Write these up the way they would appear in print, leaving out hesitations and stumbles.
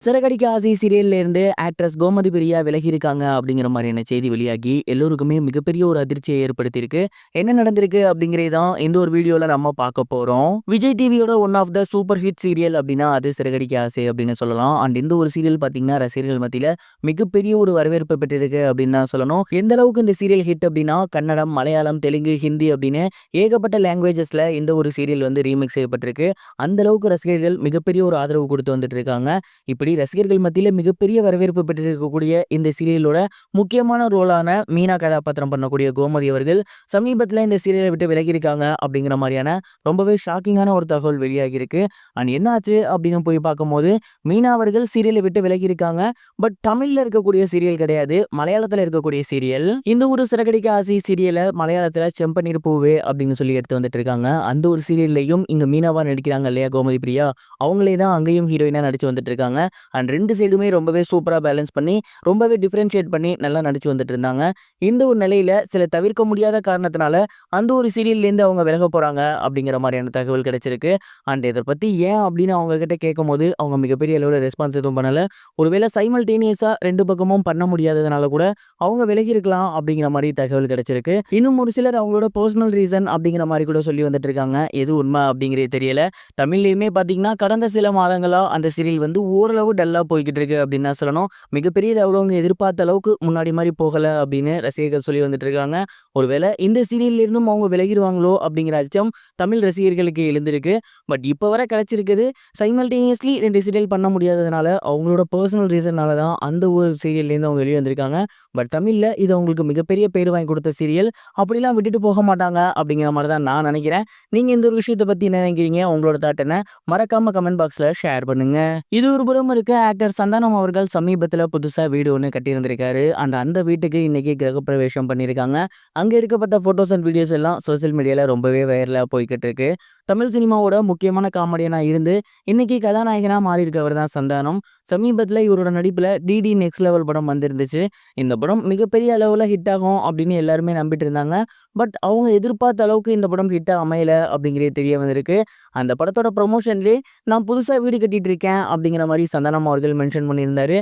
சிறகடிக்க ஆசை சீரியல்ல இருந்து ஆக்ட்ரஸ் கோமதி பிரியா விலகி இருக்காங்க அப்படிங்கிற மாதிரியான செய்தி வெளியாகி எல்லோருக்குமே மிகப்பெரிய ஒரு அதிர்ச்சியை ஏற்படுத்தியிருக்கு. என்ன நடந்திருக்கு அப்படிங்கிறது தான் இந்த ஒரு வீடியோல நம்ம பார்க்க போறோம். விஜய் டிவியோட one of the super hit serial அப்படின்னா அது சிறகடிக்க ஆசை அப்படின்னு சொல்லலாம். அண்ட் இந்த ஒரு சீரியல் பார்த்தீங்கன்னா ரசிகர்கள் மத்தியில மிகப்பெரிய ஒரு வரவேற்பு பெற்றிருக்கு அப்படின்னு தான் சொல்லணும். எந்த அளவுக்கு இந்த சீரியல் ஹிட் அப்படின்னா கன்னடம், மலையாளம், தெலுங்கு, ஹிந்தி அப்படின்னு ஏகப்பட்ட லாங்குவேஜஸ்ல இந்த ஒரு சீரியல் வந்து ரீமேக் செய்யப்பட்டிருக்கு. அந்த அளவுக்கு ரசிகர்கள் மிகப்பெரிய ஒரு ஆதரவு கொடுத்து வந்துட்டு இருக்காங்க. இப்படி ரசிகர்கள் மத்தியில மிகப்பெரிய வரவேற்பு பெற்றிருக்கக்கூடிய இந்த சீரியலோட முக்கியமான ரோலான மீனா கதாபாத்திரம் பண்ணக்கூடிய கோமதி அவர்கள் சமீபத்தில் இந்த சீரியலை விட்டு விலகி இருக்காங்க அப்படிங்கிற மாதிரியான ரொம்பவே ஷாக்கிங்கான ஒரு தகவல் வெளியாகி இருக்கு. அண்ட் என்னாச்சு அப்படின்னு போய் பார்க்கும்போது மீனா அவர்கள் சீரியலை விட்டு விலகி இருக்காங்க. பட் தமிழ்ல இருக்கக்கூடிய சீரியல் கிடையாது, மலையாளத்துல இருக்கக்கூடிய சீரியல். இந்த ஒரு சிறகடிக்க ஆசை சீரியலை மலையாளத்துல செம்பனீர் பூவே அப்படின்னு சொல்லி எடுத்து வந்துட்டு இருக்காங்க. அந்த ஒரு சீரியல்லையும் இங்க மீனாவா நடிக்கிறாங்க இல்லையா கோமதி பிரியா, அவங்களே தான் அங்கேயும் ஹீரோயினா நடிச்சு வந்துட்டு இருக்காங்க. அண்ட் 2 சைடுமே ரொம்பவே சூப்பரா பேலன்ஸ் பண்ணி, ரொம்பவே டிஃபரன்ஷியேட் பண்ணி நல்லா நடிச்சு வந்துட்டு இருந்தாங்க. இந்த ஒரு நிலையில சில தவிர்க்க முடியாத காரணத்தினால அந்த ஒரு சீரியல்லேருந்து அவங்க விலக போறாங்க அப்படிங்கிற மாதிரியான தகவல் கிடைச்சிருக்கு. அண்ட் இத பத்தி ஏன் அப்படின்னு அவங்க கிட்ட கேட்கும்போது அவங்க மிகப்பெரிய அளவுல ரெஸ்பான்ஸ் எதுவும் பண்ணல. ஒருவேளை சைமல்டேனியஸா 2 பக்கமும் பண்ண முடியாததுனால கூட அவங்க விலகி இருக்கலாம் அப்படிங்கிற மாதிரி தகவல் கிடைச்சிருக்கு. இன்னும் ஒரு சிலர் அவங்களோட பர்சனல் ரீசன் அப்படிங்கிற மாதிரி கூட சொல்லி வந்துட்டு இருக்காங்க. எது உண்மை அப்படிங்கிறது தெரியல. தமிழ்லயுமே பாத்தீங்கன்னா கடந்த சில மாதங்களா அந்த சீரியல் வந்து ஓரளவு டல்லா போய்கிட்டு இருக்கு அப்படின்னு தான் சொல்லணும். மிகப்பெரிய லெவல்ல அவங்க எதிர்பார்த்த அளவுக்கு முன்னாடி மாதிரி போகல அப்படின்னு ரசிகர்கள் சொல்லி வந்துட்டு இருக்காங்க. ஒருவேளை இந்த சீரியல்ல இருந்தும் அவங்க விலகிடுவாங்களோ அப்படிங்கிற அச்சம் தமிழ் ரசிகர்களுக்கு எழுந்திருக்கு. பட் இப்போ வர கிடைச்சிருக்குது சைமல்டேனியஸ்லி 2 சீரியல் பண்ண முடியாததுனால அவங்களோட பர்சனல் ரீசன்னால தான் அந்த ஒரு சீரியல்லேருந்து அவங்க வெளியே வந்திருக்காங்க. பட் தமிழ்ல இது அவங்களுக்கு மிகப்பெரிய பேர் வாங்கி கொடுத்த சீரியல். அப்படிலாம் விட்டுட்டு போக மாட்டாங்க அப்படிங்கிற மாதிரி தான் நான் நினைக்கிறேன். நீங்க இந்த ஒரு விஷயத்தை பத்தி என்ன நினைக்கிறீங்க? உங்களோட தாட் என்ன? மறக்காம கமெண்ட் பாக்ஸ்ல ஷேர் பண்ணுங்க. இது ஒரு புறம் இருக்க ஆக்டர் சந்தானம் அவர்கள் சமீபத்தில் புதுசா வீடு ஒன்று கட்டியிருந்திருக்காரு. அந்த வீட்டுக்கு இன்னைக்கு கிரகப்பிரவேசம் பண்ணியிருக்காங்க. அங்க எடுக்கப்பட்ட போட்டோஸ் அண்ட் வீடியோஸ் எல்லாம் சோசியல் மீடியால ரொம்பவே வைரலா போய்கிட்டு இருக்கு. தமிழ் சினிமாவோட முக்கியமான காமெடியனா இருந்து இன்னைக்கு கதாநாயகனா மாறி இருக்கவர் தான் சந்தானம். சமீபத்தில் இவரோட நடிப்புல டிடி நெக்ஸ்ட் லெவல் படம் வந்திருந்துச்சு. இந்த படம் மிகப்பெரிய அளவுல ஹிட் ஆகும் அப்படின்னு எல்லாருமே நம்பிட்டு இருந்தாங்க. பட் அவங்க எதிர்பார்த்த அளவுக்கு இந்த படம் ஹிட் அமையல அப்படிங்கிறது தெரிய வந்திருக்கு. அந்த படத்தோட ப்ரொமோஷன்லேயே நான் புதுசா வீடு கட்டிட்டு இருக்கேன் அப்படிங்கிற மாதிரி சந்தானம் அவர்கள் மென்ஷன் பண்ணியிருந்தாரு.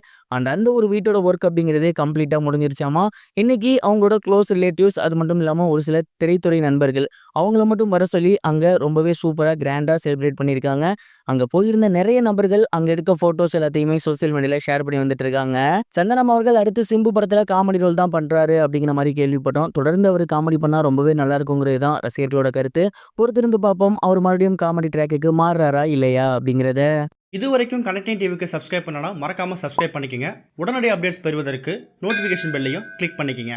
அந்த ஒரு வீட்டோட ஒர்க் அப்படிங்கிறதே கம்ப்ளீட்டா முடிஞ்சிருச்சாமா. இன்னைக்கு அவங்களோட க்ளோஸ் ரிலேட்டிவ்ஸ் அது மட்டும் இல்லாமல் ஒரு சில திரைத்துறை நண்பர்கள் அவங்கள மட்டும் வர சொல்லி அங்க ரொம்பவே சூப்பரா கிராண்டா செலிப்ரேட் பண்ணியிருக்காங்க. அங்க போயிருந்த நிறைய நபர்கள் அங்க எடுக்க போட்டோஸ் எல்லாத்தையுமே சோசியல் மீடியால ஷேர் பண்ணி வந்துட்டு இருக்காங்க. சந்தானம் அவர்கள் அடுத்து சிம்பு படத்துல காமெடி ரோல் தான் பண்றாரு அப்படிங்கிற மாதிரி கேள்விப்பட்டோம். தொடர்ந்து அவர் காமெடி பண்ணா ரொம்பவே நல்லா இருக்குங்கிறது தான் ரசிகர்களோட கருத்து. பொறுத்திருந்து பார்ப்போம் அவர் மறுபடியும் காமெடி ட்ராக்குக்கு மாறுறாரா இல்லையா அப்படிங்கிறத. இதுவரைக்கும் கனெக்டிங் டிவிக்கு சப்ஸ்கிரைப் பண்ணனா மறக்காம சப்ஸ்கிரைப் பண்ணிக்கங்க. உடனடி அப்டேட்ஸ் பெறுவதற்கு நோட்டிஃபிகேஷன் பெல்லையும் கிளிக் பண்ணிக்கங்க.